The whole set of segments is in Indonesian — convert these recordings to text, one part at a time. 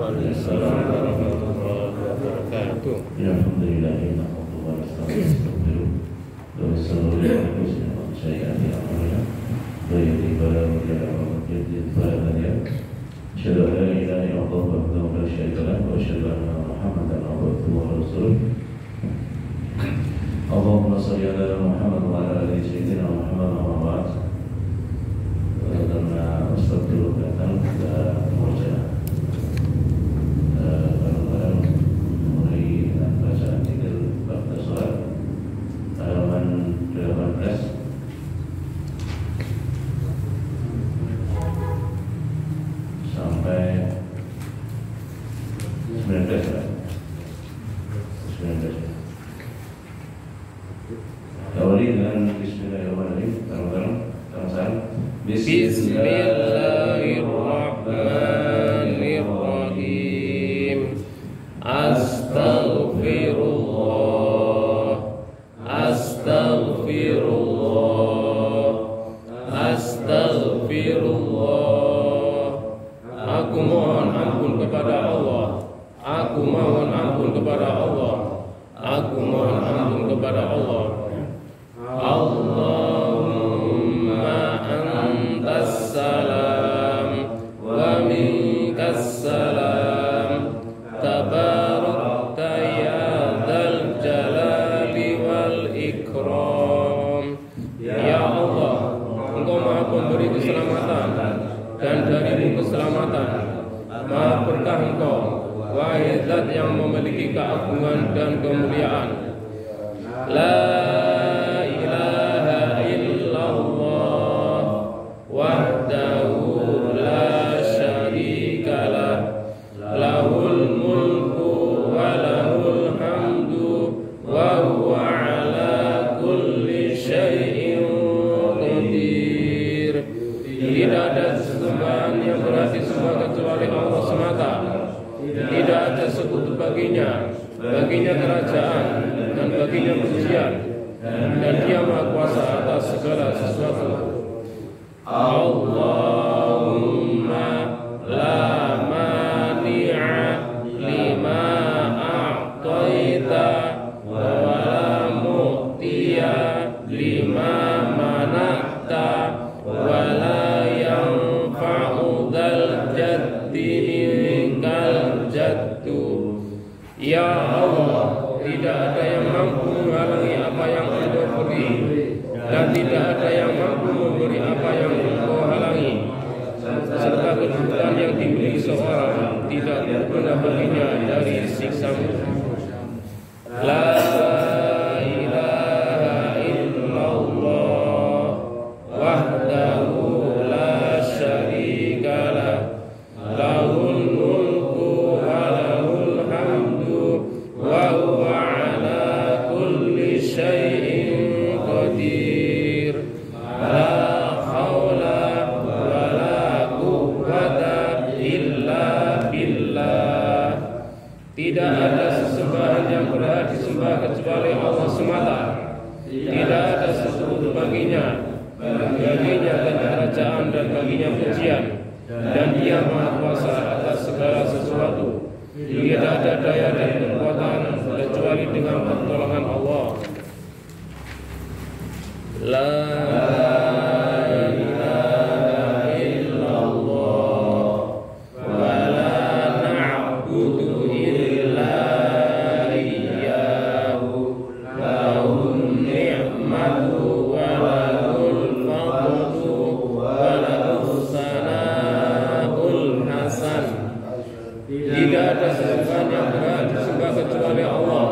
Waalaikumsalam warahmatullahi wabarakatuh. Alhamdulillah nahmaduhu wa nasta'inuhu wa nastaghfiruh wa nasta'inu sayyi'ati a'malina may yahdihillahu fala mudilla lahu wa may yudlil fala hadiya lahu. Asyhadu an la ilaha illallah wahdahu la syarika lahu wa asyhadu anna Muhammadan abduhu wa rasuluh. Allahumma shalli ala Muhammad wa ala ali sayyidina Muhammad wa ba'd. Karena astagfirullah dan wajah barang-barang mulai bacaan tiga bab sholat halaman 18 sampai 19 ya? 19. Awali dengan Bismillahirrahmanirrahim. Bareng-bareng sama-sama. Bismillahirrahmanirrahim. Astaghfirullah, astaghfirullah, astaghfirullah. Aku mohon ampun kepada Allah. Aku mohon ampun kepada Allah. Aku mohon ampun kepada Allah. Allahumma antas salam wa minkas salam. Tabarakta ya dzal jalali wal ikram. Ya Allah, Engkau Maha Pemberi keselamatan dan darimu keselamatan. Maha berkah Engkau, wahai Zat yang memiliki keagungan dan kemuliaan. La ilaha illallah wahdahu la syarikalah, lahul mulku wa lahul hamdu wa huwa ala kulli syai'in qadir. Tidak ada sesembahan yang berhak disembah kecuali Allah semata. Tidak ada sekutu baginya. Baginya kerajaan dan baginya pujian, dan Dia Maha Kuasa atas segala sesuatu. Allahumma la mani'a lima a'taita wa la mu'tiya lima mana'ta wa la yanfa'u dzal jaddi minkal jaddu. Ya Allah, tidak ada yang mampu menghalangi apa yang Engkau beri, dan tidak ada yang mampu memberi apa yang Engkau halangi. Serta kedudukan yang dimiliki seorang tidak berguna baginya dari siksa-Mu. La ilaha illallah wahdahu la syarikalah, lahul mulku wa lahul hamdu wa huwa ala kulli syai'in qadir. La haula wa la quwwata illa billah. Tidak ada sesembahan yang berhak disembah kecuali Allah semata. Tidak ada sekutu baginya. Baginya kerajaan dan baginya pujian, dan Dia Maha Kuasa atas segala sesuatu. Tidak ada daya dan kekuatan kecuali dengan pertolongan Allah. La ilaha illallah wa la na'budu illa iyyahu, lahun ni'matu wa lahul fadlu wa lahus sana'ul hasan. Tidak ada sesembahan yang berhak disembah kecuali Allah,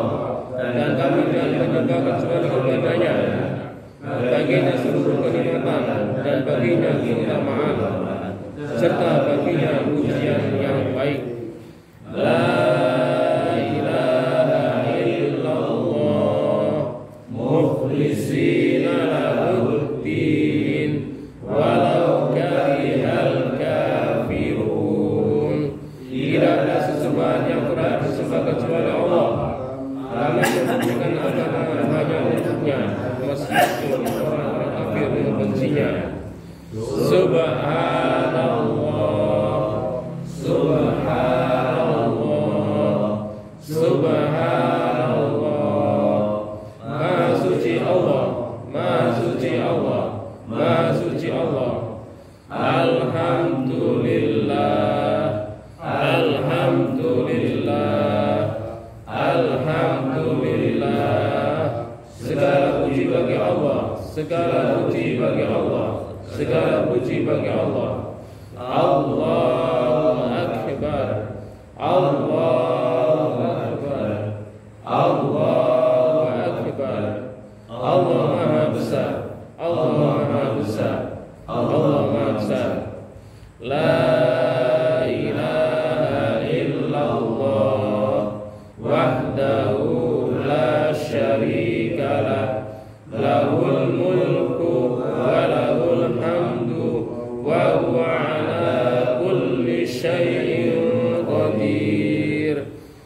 dan kami tidak menyembah kecuali kepadanya. Baginya seluruh kenikmatan dan baginya keutamaan, serta baginya pujian yang baik. La ilaha illallah mukhlishina lahuddin walau karihal kafirun. Tidak ada sesembahan yang berhak disembah kecuali Allah. Kami menyembahkan agama hanya untuknya, meskipun orang-orang kafir membencinya. Subhanallah, subhanallah. Qadir.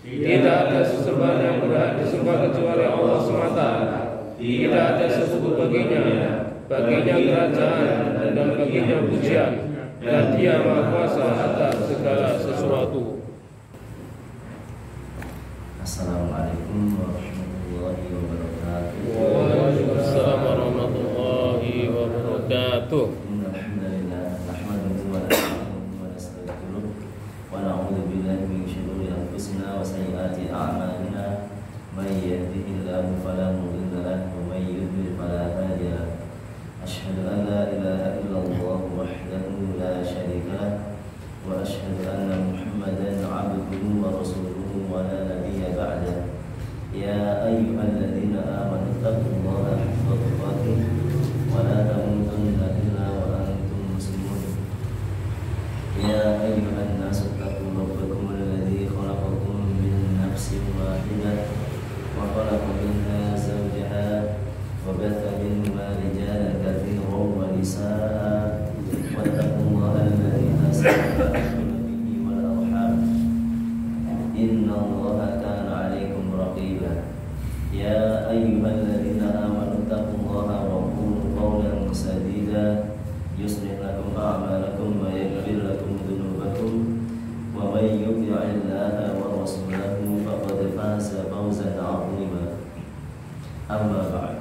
Tidak ada sesembahan yang berhak disembah kecuali Allah semata. Tidak ada sesuatu baginya kerajaan dan baginya pujian, dan Dia Maha Kuasa atas segala sesuatu. Assalamualaikum warahmatullahi wabarakatuh. Waalaikumsalam warahmatullahi wabarakatuh. Alhamdulillah, nahmaduhu wa nasta'inuhu wa nastaghfiruh wa na'udzu billahi min shururi anfusina wa sayyiati a'malina. May yahdihillahu fala mudilla lahu wa may yudlil fala hadiya lahu. Asyhadu an la ilaha illallah wahdahu la syarika lahu wa asyhadu anna Muhammadan 'abduhu wa rasuluhu wa la nabiyya ba'dahu. Ya ayyuhalladzina amanu taqullaha haqqa tuqatih wa la tamutunna illa wa antum muslimun. Ya ayyuhan nasu taqu rabbakum alladzi khalaqakum min nafsin wahidah wa khalaqa minha zawjaha wa batha minhuma rijalan katsiran wa nisaa'a wattaqullaha alladzi tasaaluna bihi wal arham innallaha kana 'alaikum raqiba. Ya ayyuhalladzina amanu taqullaha wa qulu qawlan sadida yuslih lakum a'malakum wa yaghfir lakum dhunubakum wa may yuti'illaha wa rasulahu faqad faza fawzan 'azima. Amma ba'd.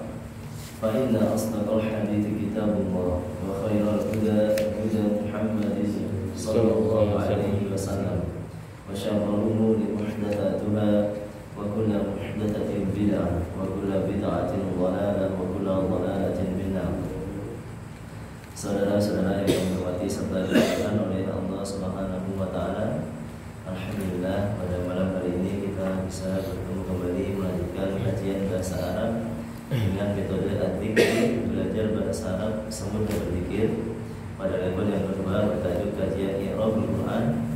Fa inna asdaqal hadithi kitabullah wa khairal huda huda Muhammadin sallallahu alaihi wasallam wa syarrul umuri muhdatsatuha wa kullu muhdatsatin bid'ah wa kullu bid'atin dhalalah wa kullu dhalalatin finnar. Saudara-saudara yang kami hormati serta dimuliakan oleh Allah Subhanahu wa taala. Alhamdulillah, pada malam hari ini kita bisa bertemu kembali melanjutkan kajian bahasa Arab dengan metode Ad-Dzikr, belajar bahasa Arab sambil berzikir. Pada level yang kedua bertajuk kajian I'rabul Quran,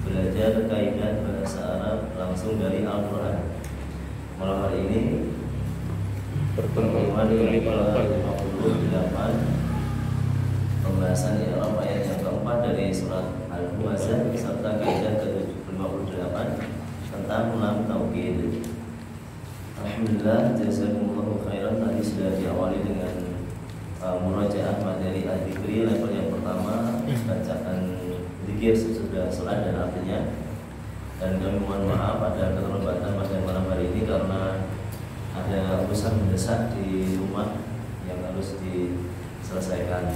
belajar kaidah bahasa Arab langsung dari Al-Quran. Malam hari ini pertemuan ke-58, pembahasan i'rab ayat yang keempat dari surat Al-Humazzah serta kaidah ke-58 tentang lam taukid. Alhamdulillah, jazakumullahu khairan. Tadi sudah diawali dengan murajaah materi Ad-Dzikri level yang pertama, bacaan zikir sesudah salat dan artinya. Dan kami mohon maaf ada keterlambatan pada malam hari ini karena ada urusan mendesak di rumah yang harus diselesaikan,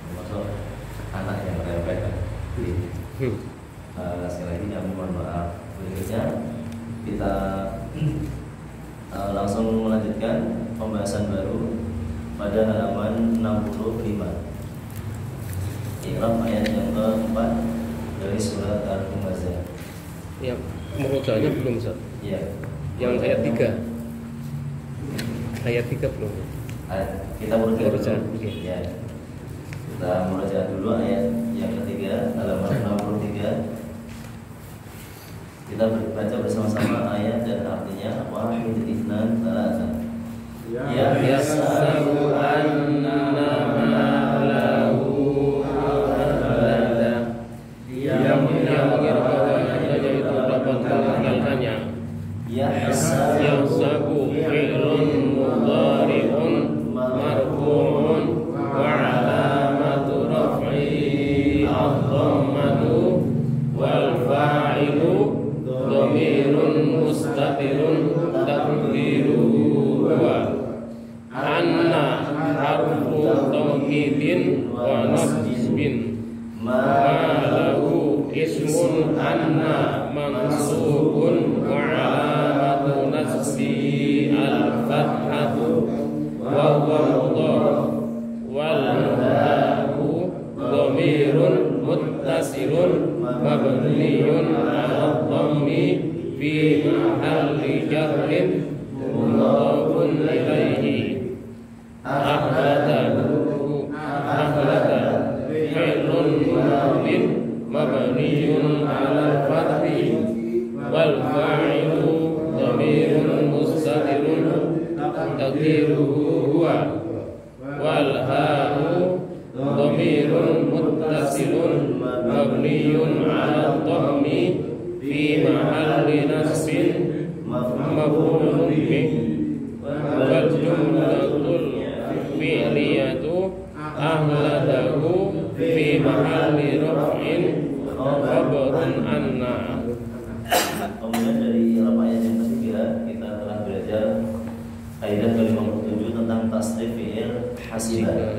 termasuk anak yang merepet. Sekali lagi kami mohon maaf. Berikutnya kita langsung melanjutkan pembahasan baru pada halaman 65. I'rab ayat yang keempat dari surat Al-Humazzah. Ya, murojahnya belum, Ustaz. Iya. Yang ayat 3. Ayat 3 belum. Kita murojah. Oke. Ya. Kita murojah dulu ayat yang ketiga, halaman 63. Kita baca bersama-sama ayat dan artinya. Wahid ithnan thalatha. Ya yasabu annama lahu ahlada. Dia mengira bahwa adanya itu dapat meninggalkannya. Yahsabu fi'lun mudhari'un marfu'un wa 'alamatu raf'i ad-dhammatu wal fa'ilu dhamirun mustatirun taqdiruhu huwa anna harfu tawkidin wa nasbin ma lahu ismun anna mansubun wa 'alamatu nasbi al-fathatu wa huwa mudhaf wal mudhafu dhamirun muttasilun mabniyun 'ala dhammi fi mahalli jarrin mudhafun ilaihi. Ahlada fi'lun madin mabniyun 'ala al-fathi wal fa'ilu dhamirun mustatirun taqdiruhu huwa wal ha'u dhamirun muttasilun mabniyun 'ala dhammi fi mahalli nasbin maf'ulun bih wal jumlatul fi'liyatu ahladahu fi mahalli raf'in khabarun anna. Kemudian dari ayat yang ketiga kita telah belajar kaidah ke-57 tentang tasrif fi'il hasibah.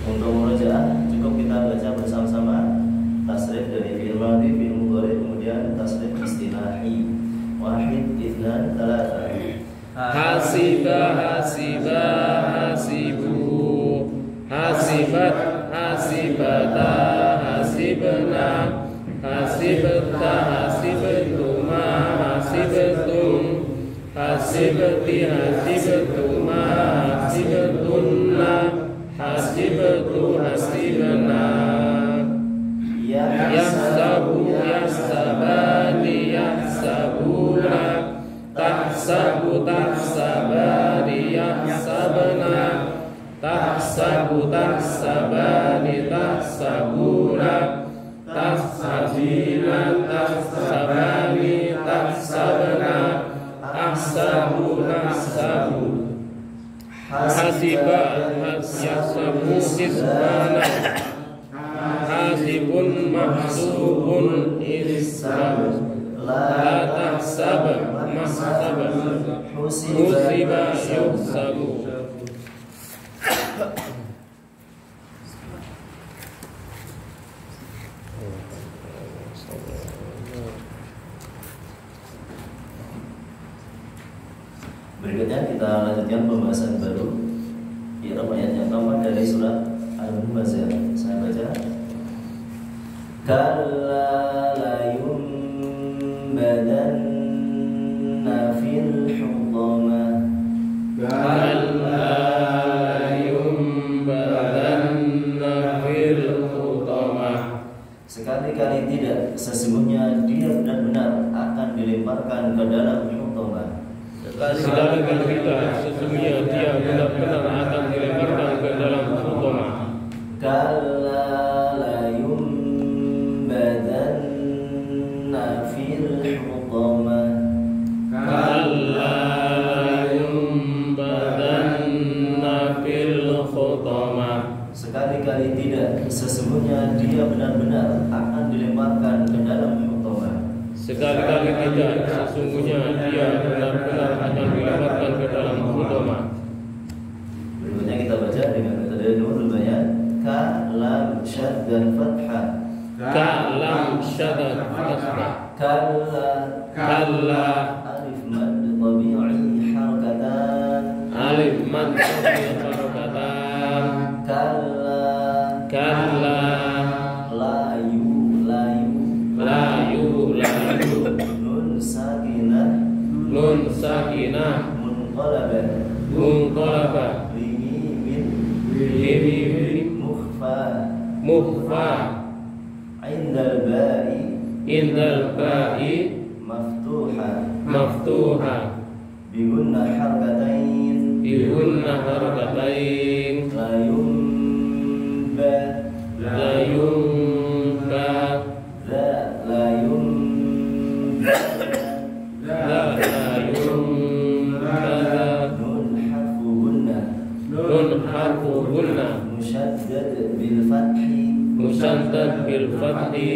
Untuk murojaah cukup kita baca bersama-sama tasrif dari fi'il madhi, fi'il mudhari, kemudian tasrif istilahi. Wahid, itsnan, tsalatsa. Hasiba, hasiba, hasibu, hasibat, hasibata, hasibna, hasibta, hasibtuma, hasibtum, hasibti, hasibtuma, hasibtunna, hasibtu, hasibna. Yahsabu, yahsabani, yahsabuna, tahsabu, tahsabani, yahsabna, tahsabu, tahsabani, tahsabuna, tahsabina, tahsabani, tahsabna, ahsabu, nahsabu. Hasiba, yahsabu, hisbana, hasibun, mahsubun, isbab, la tahsab, mahsab, husiba, yuhsabu. Berikutnya kita lanjutkan pembahasan baru di ayat yang keempat dari surat Al-Muzammil. Saya baca. Kalla la yunbadanna fil hutamah. Kalla la yunbadanna fil hutamah. Sekali-kali tidak, sesungguhnya dia benar-benar akan dilemparkan ke dalam hutamah. Sekali-kali tidak, sesungguhnya dia benar-benar akan dilemparkan ke dalam hutamah. Kalla la yunbadanna fil hutamah. Kalla la yunbadanna fil hutamah. Sekali-kali tidak, sesungguhnya dia benar-benar akan dilemparkan ke dalam hutamah. Sekali-kali tidak, sesungguhnya dia benar-benar akan dilemparkan ke dalam hutamah. Berikutnya kita baca dengan metode nurul bayan. Ka lam syad dan fathah. Ka lam syad dan fathah. Kalla Kalla alif mad tabi'i harakatan. alif mad tabi'i harakatan. Kalla Kalla layu nun sakinah munqalabah limin mukhfa indal ba'i maftuha bihunna harakatain la yumba nun harfu gunna musyaddad bil fathi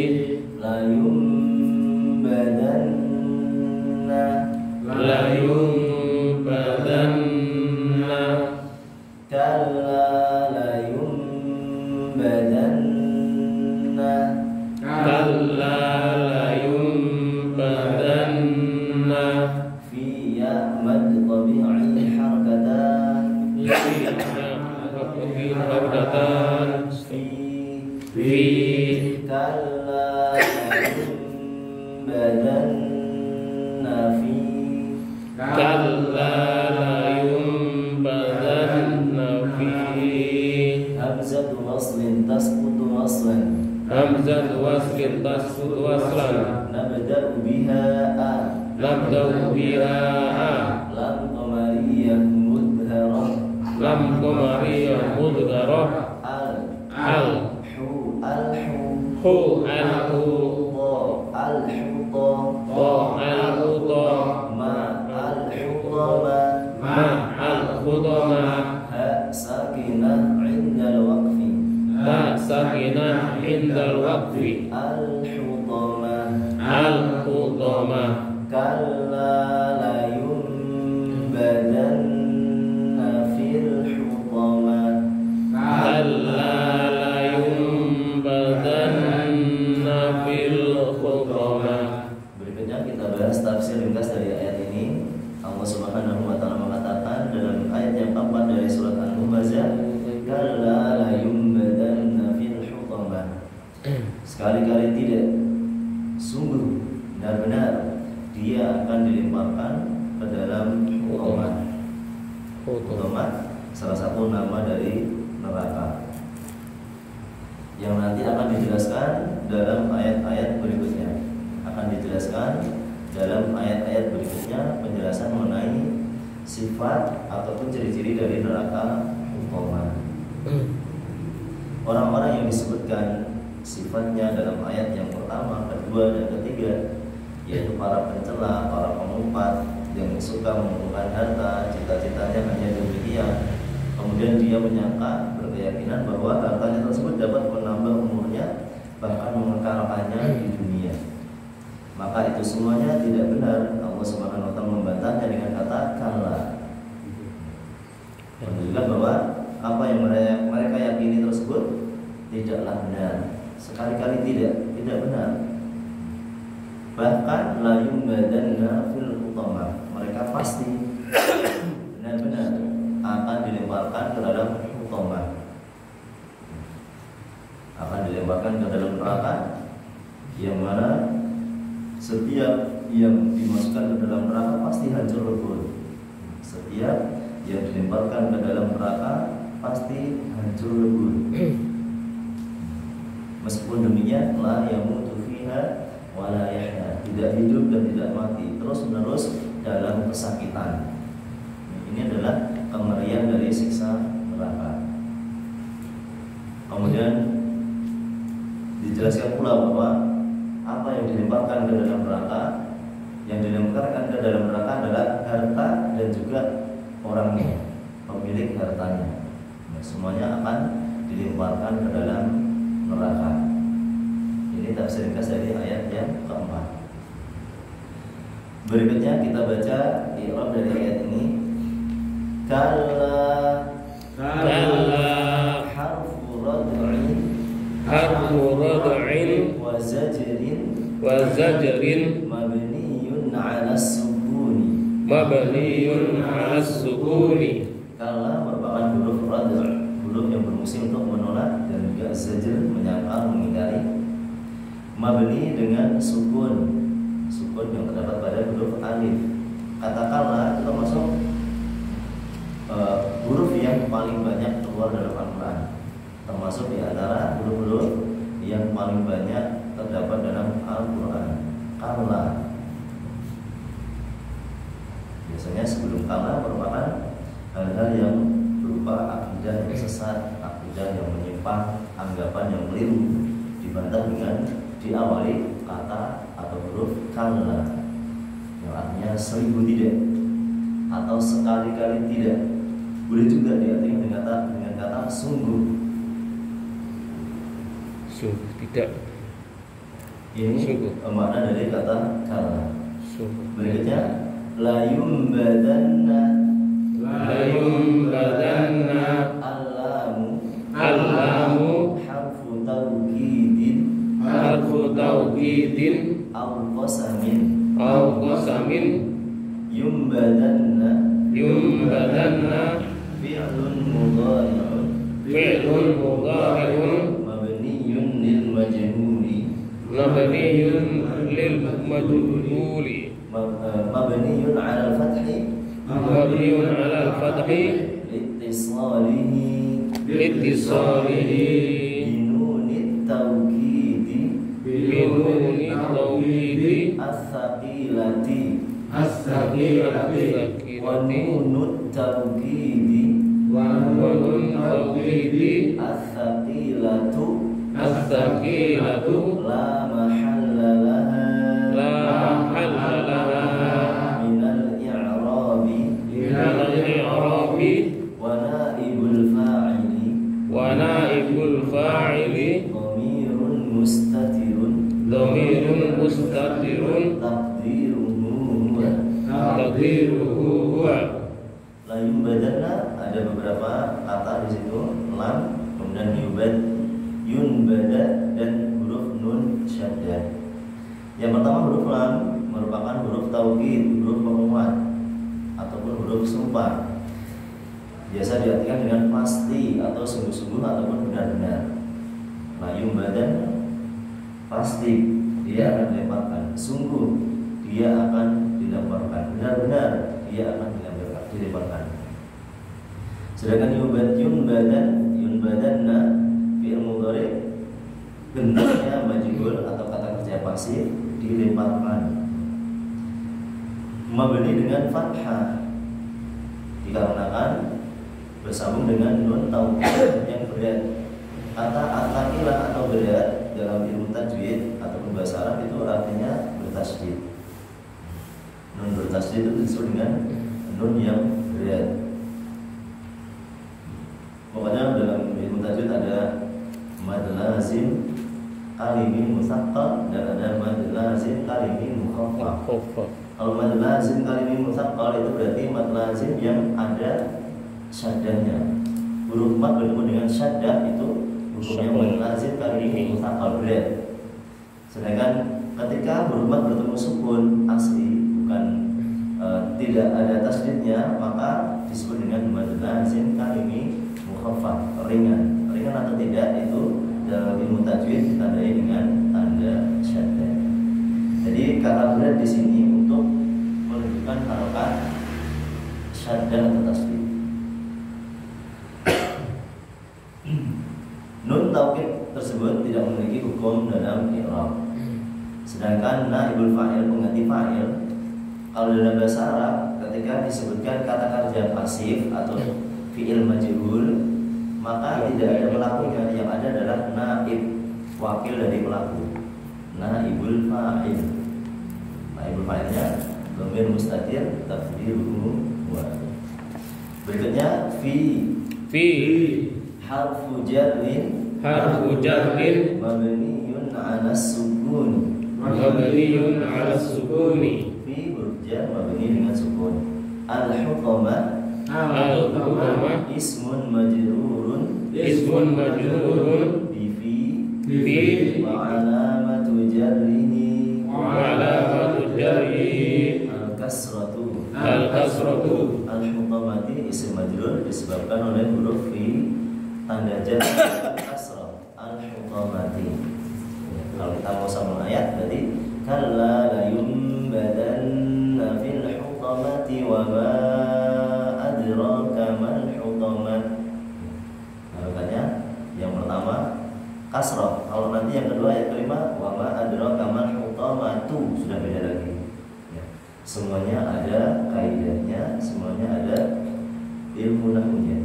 la yumbadanna kalla la yumbadanna fi mad tabi'i harakatan fi kalla la yumbadanna fi kalla la yumbadanna fi hamzatu waslin tasqutu waslan hamzatu waslin tasqutu waslan nabda'u biha nabda'u biha lam qamariyah mudharah lam qamariyah mudharah al hu al Al-Hutamah. Kalla layunbadanna fil hutamah. Kalla layunbadanna fil hutamah. Berikutnya kita bahas tafsir ringkas dari ayat ini. Allah Subhanahu wa taala mengatakan dalam ayat yang keempat dari surat An-Humazah, kalla layunbadanna fil hutamah. Sekali-kali tidak, sungguh benar-benar dia akan dilemparkan ke dalam hutamah. Hutamah salah satu nama dari neraka yang nanti akan dijelaskan dalam ayat-ayat berikutnya. Akan dijelaskan dalam ayat-ayat berikutnya penjelasan mengenai sifat ataupun ciri-ciri dari neraka hutamah. Orang-orang yang disebutkan sifatnya dalam ayat yang pertama, kedua, dan ketiga, yaitu para pencela, para pengumpat yang suka mengumpulkan harta, cita-citanya hanya demikian. Kemudian dia menyangka, berkeyakinan bahwa hartanya tersebut dapat menambah umurnya, bahkan mengekalkannya di dunia. Maka itu semuanya tidak benar. Allah Subhanahu wa taala membantahnya dengan kata kalla. Menunjukkan bahwa apa yang mereka yakini tersebut tidaklah benar. Sekali-kali tidak benar. Bahkan la yumbadanna fil hutamah. Mereka pasti benar-benar akan dilemparkan ke dalam hutamah. Akan dilemparkan ke dalam neraka yang mana setiap yang dimasukkan ke dalam neraka pasti hancur lebur. Setiap yang dilemparkan ke dalam neraka pasti hancur lebur. Meskipun demikian, la yamutu fiha wala yahya, tidak hidup dan tidak mati, terus menerus dalam kesakitan. Ini adalah kengerian dari siksa neraka. Kemudian dijelaskan pula bahwa apa yang dilemparkan ke dalam neraka, yang dilemparkan ke dalam neraka adalah harta dan juga orangnya, pemilik hartanya. Semuanya akan dilemparkan ke dalam neraka. Ini tafsir ringkas dari ayat yang keempat. Berikutnya kita baca i'rab dari ayat ini. Kalla harfu rad'in wa zajrin mabniyun 'ala as-sukuni. Kalla merupakan huruf rad', huruf yang berfungsi untuk menolak, dan juga zajr menyangkal, mengingkari. Mabni dengan sukun yang terdapat pada huruf alif. Katakanlah itu termasuk huruf yang paling banyak keluar dalam Al-Quran, termasuk di antara huruf-huruf yang paling banyak terdapat dalam Al-Quran. Kalla biasanya sebelum kalla merupakan hal-hal yang berupa akidah yang sesat, akidah yang menyimpang, anggapan yang keliru, dibantah dengan diawali kata atau huruf kalla yang artinya 1000 tidak atau sekali-kali tidak. Boleh juga diartikan dengan kata sungguh. Sungguh tidak. Ini makna dari kata kalla. Sungguh. Berikutnya la yumbadanna allamu harfu tawkidin aw qasamin yumbadanna fi'lun mudhari'un mabniyun lil majhuli mabniyun 'ala al-fathi litisalihi binunit tawkidi as-saqilati wa nunut tawkidi as-saqilatu la mahalla laha minal i'rabi wa naibul fa'ili dhamirun mustatirun dhamirun mustatirun taqdiruhu huwa. La yumbadanna ada beberapa kata di situ, lam, kemudian yunbada dan huruf nun syaddah. Yang pertama huruf lam merupakan huruf taukid, huruf penguat ataupun huruf sumpah. Biasa diartikan dengan pasti atau sungguh-sungguh ataupun benar-benar. La yumbadanna pasti dia akan dilemparkan, sungguh dia akan dilemparkan, benar-benar dia akan dilemparkan. Sedangkan yunbadanna fi'il mudhari bentuknya majhul atau kata kerja pasif, dilemparkan. Mabni dengan fathah dikarenakan bersambung dengan nun taukid yang berat. Kata at-taqilah atau berat dalam ilmu tajwid ataupun bahasa Arab itu artinya bertasydid. Nun bertasydid itu disebut dengan nun yang berat. Pokoknya dalam ilmu tajwid ada mad lazim kalimi musaqqal dan ada mad lazim kalimi mukhaffaf. Kalau mad lazim kalimi musaqqal itu berarti mad lazim yang ada syaddahnya. Huruf mad bertemu dengan syaddah itu hukumnya mad lazim kalimi musaqqal berat. Sedangkan ketika huruf mad bertemu sukun asli bukan tidak ada tasydidnya, maka disebut dengan mad lazim kalimi mukhaffaf, ringan. Ringan atau tidak itu dalam ilmu tajwid ditandai dengan tanda syaddah. Jadi kata berat di sini untuk menunjukkan harokat syaddah atau tasydid. Nun taukid tersebut tidak memiliki hukum dalam i'rab. Sedangkan naibul fa'il, pengganti fa'il, kalau dalam bahasa Arab ketika disebutkan kata kerja pasif atau fi'il majhul, maka tidak ada pelakunya, yang ada adalah naib, wakil dari pelaku. Naibul fa'il. Naibul fa'ilnya dhamir mustatir taqdiruhu huwa. Berikutnya fi harfu jarrin mabniyun 'ala sukun. Mabniyun 'ala sukuni. Fi huruf jar mabni dengan sukun. Al-hutama ismun majrurun bi wa alamatu jarrihi al-kasratu. Al-hutamati isim majrur disebabkan oleh huruf fi tanda jar kasrah. Al-hutamati. Kalau kita mau sambung ayat berarti kalla la yumbadanna fil hutamati wa ma adraka mal hutamah. Makanya yang pertama kasrah. Kalau nanti yang kedua ayat kelima wa ma adraka mal hutamatu sudah beda lagi. Ya. Semuanya ada kaidahnya, semuanya ada ilmu nahwunya.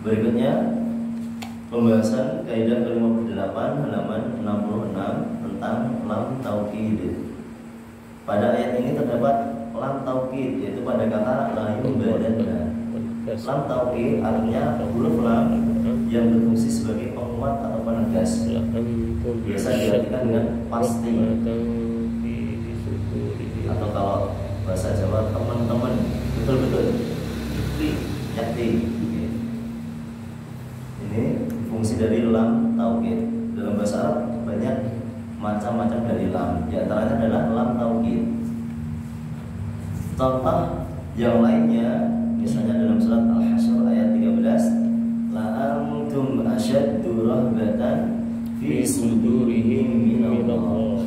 Berikutnya pembahasan kaidah ke-58 halaman 66 tentang lam taukid. Pada ayat ini terdapat lam taukid, yaitu pada kata la yumbadanna. Lam taukid artinya huruf lam yang berfungsi sebagai penguat atau penegas. Biasa diartikan dengan pasti. Atau kalau bahasa Jawa teman-teman, betul-betul yakti. Ini fungsi dari lam taukid. Dalam bahasa Arab banyak macam-macam dari lam. Di antaranya adalah lam taukid. Contoh yang lainnya misalnya dalam surat Al-Hasyr ayat 13, la antum asyaddu rahbatan fi sudurihim minallah.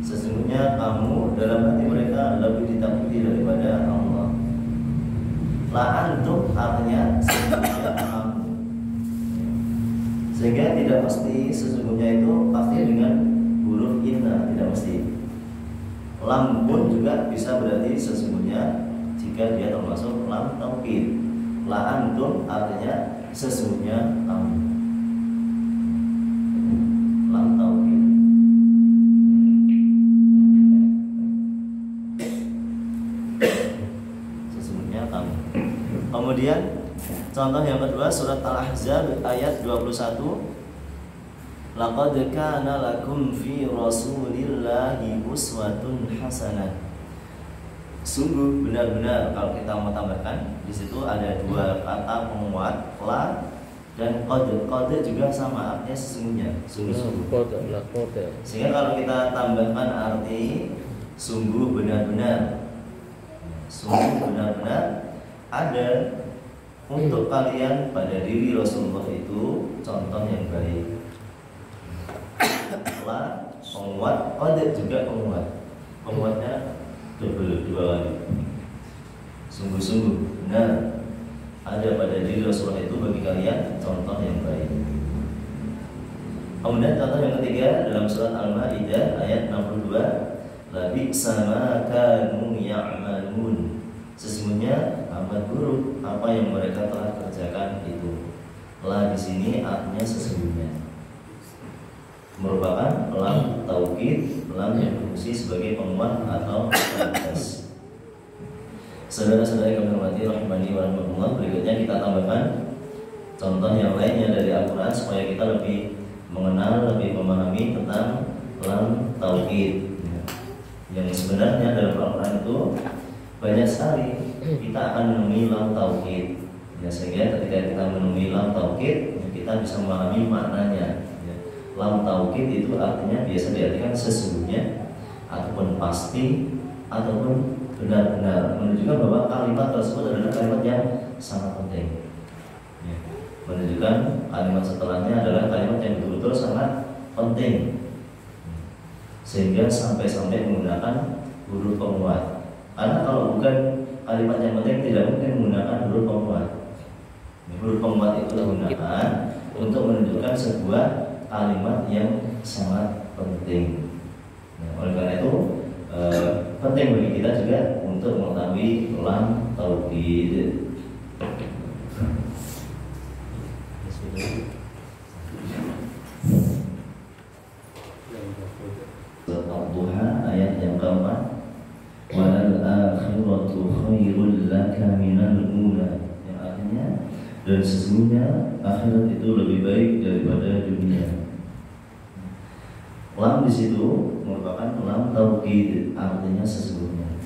Sesungguhnya kamu dalam hati mereka lebih ditakuti daripada Allah. La antum artinya sesungguhnya kamu. Sehingga tidak mesti sesungguhnya itu pasti dengan huruf inna, tidak mesti. Lam pun juga bisa berarti sesungguhnya jika dia termasuk lam taukid. La antum artinya sesungguhnya kamu. Lam taukid. Sesungguhnya kamu. Kemudian contoh yang kedua surat Al-Ahzab ayat 21. Laqad kana lakum fi Rasulillahi uswatun hasanah. Sungguh benar-benar, kalau kita mau tambahkan di situ ada dua kata penguat, la dan qad. Qad juga sama artinya sesungguhnya, sungguh-sungguh. Sehingga kalau kita tambahkan arti sungguh benar-benar, sungguh benar-benar ada untuk kalian pada diri Rasulullah itu contoh yang baik. La penguat, qad juga penguat. Penguatnya double, dua kali. Sungguh-sungguh benar ada pada diri Rasulullah itu bagi kalian contoh yang baik. Kemudian contoh yang ketiga dalam surat Al-Maidah ayat 62, labi'sa ma kanu ya'malun. Sesungguhnya amat buruk apa yang mereka telah kerjakan itu. La di sini artinya sesungguhnya, merupakan lam taukid, lam yang berfungsi sebagai penguat atau pembatas. Saudara-saudara yang kami hormati rahimani wa rahmatullah, berikutnya kita tambahkan contoh yang lainnya dari Al-Quran supaya kita lebih mengenal, lebih memahami tentang lam taukid. Yang sebenarnya dalam Al-Quran itu banyak sekali kita akan menemui lam taukid. Ya, sehingga ketika kita menemui lam taukid, kita bisa memahami maknanya. Lam taukid itu artinya biasa diartikan sesungguhnya ataupun pasti ataupun benar-benar, menunjukkan bahwa kalimat tersebut adalah kalimat yang sangat penting. Menunjukkan kalimat setelahnya adalah kalimat yang betul-betul sangat penting, sehingga sampai-sampai menggunakan huruf penguat. Karena kalau bukan kalimat yang penting tidak mungkin menggunakan huruf penguat. Huruf penguat itu digunakan untuk menunjukkan sebuah kalimat yang sangat penting. Oleh karena itu penting bagi kita juga untuk mengetahui lam taukid. Surat Al-Duha ayat yang keempat, walal akhiratu khairul laka minal ula, yang artinya dan sesungguhnya akhirat itu lebih baik daripada dunia. Lam di situ merupakan lam taukid, artinya sesungguhnya.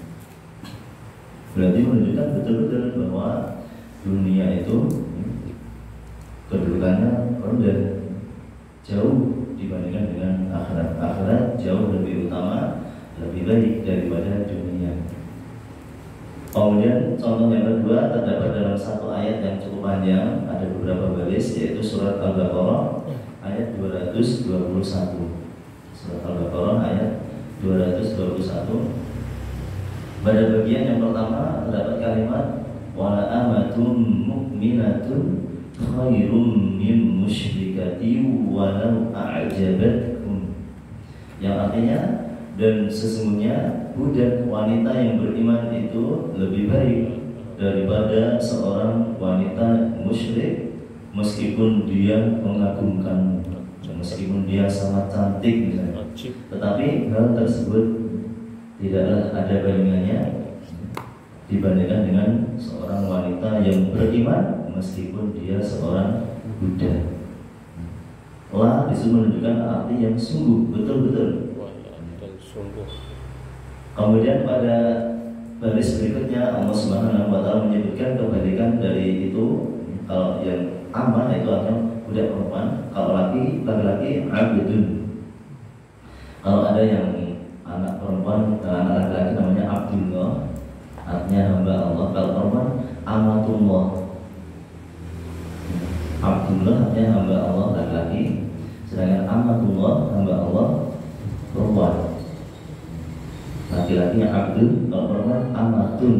Berarti menunjukkan betul-betul bahwa dunia itu kedudukannya rendah, jauh dibandingkan dengan akhirat. Akhirat jauh lebih utama, lebih baik daripada dunia. Kemudian contoh yang kedua terdapat dalam satu ayat yang cukup panjang, ada beberapa baris, yaitu surat Al-Baqarah ayat 221. Surat Al-Baqarah ayat 221. Pada bagian yang pertama terdapat kalimat wala amatum mu'minatun khairum min musyrikati walau a'jabatkum, yang artinya dan sesungguhnya budak wanita yang beriman itu lebih baik daripada seorang wanita musyrik meskipun dia mengagumkanmu, meskipun dia sangat cantik misalnya. Tetapi hal tersebut tidaklah ada bandingannya dibandingkan dengan seorang wanita yang beriman meskipun dia seorang budak. La disitu menunjukkan arti yang sungguh, betul-betul. Kemudian pada baris berikutnya Allah Subhanahu wa taala menyebutkan kebalikan dari itu. Kalau yang aman itu artinya budak perempuan, kalau laki-laki abdun. Kalau ada yang anak perempuan, anak laki-laki namanya Abdullah, artinya hamba Allah. Kalau perempuan amatullah. Abdullah artinya hamba Allah laki-laki, sedangkan amatullah hamba Allah perempuan. Laki-lakinya Abdul, kalau perempuan amatun.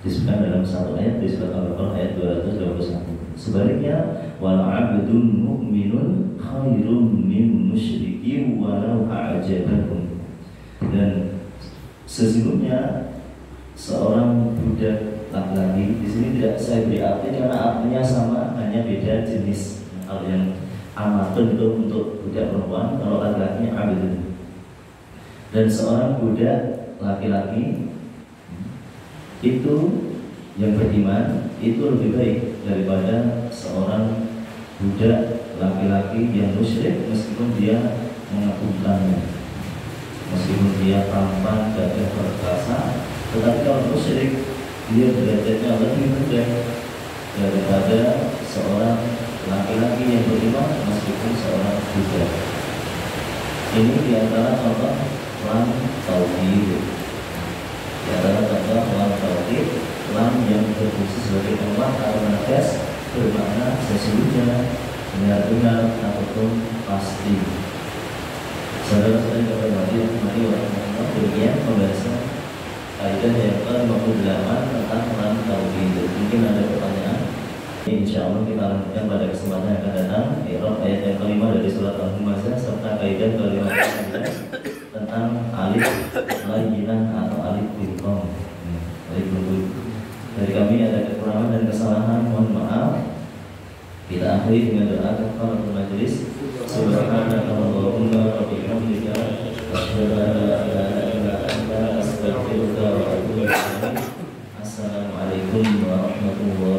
Disebutkan dalam satu ayat di surat Al-Baqarah ayat 221. Sebaliknya wala abdun mu'minun khairum min musyrikin walau a'jabakum, dan sesungguhnya seorang budak laki-laki di sini tidak saya beri arti karena artinya sama, hanya beda jenis. Kalau yang amatun itu untuk budak perempuan, kalau laki-lakinya abdun. Dan seorang budak laki-laki itu yang beriman itu lebih baik daripada seorang budak laki-laki yang musyrik meskipun dia mengagungkannya, meskipun dia tampan, gagah, perkasa, tetapi kalau musyrik dia derajatnya lebih rendah daripada seorang laki-laki yang beriman meskipun seorang budak. Ini diantara contoh lam tauhid. Diantara contoh lam tauhid, lam yang berfungsi sebagai penguat atau menegas, bermakna sesungguhnya, benar-benar ataupun pasti. Saudara-saudara yang berhormati, mari warahmatullahi demikian pembahasan kaidah yang ke-58 tentang lam tauhid. Mungkin ada pertanyaan. Insya Allah kita lanjutkan pada kesempatan yang akan datang. I'rab ayat yang kelima dari surat Al-Humazah serta kaidah ke-59 tentang alif layyinah atau alif bilqam. Alif bilqam. Dari kami ada kekurangan dan kesalahan, mohon maaf. Kita akhiri dengan doa kafaratul majelis. Subhanakallahumma wa bihamdika asyhadu an la ilaha illa anta astaghfiruka wa atubu ilaik. Assalamualaikum warahmatullahi wabarakatuh.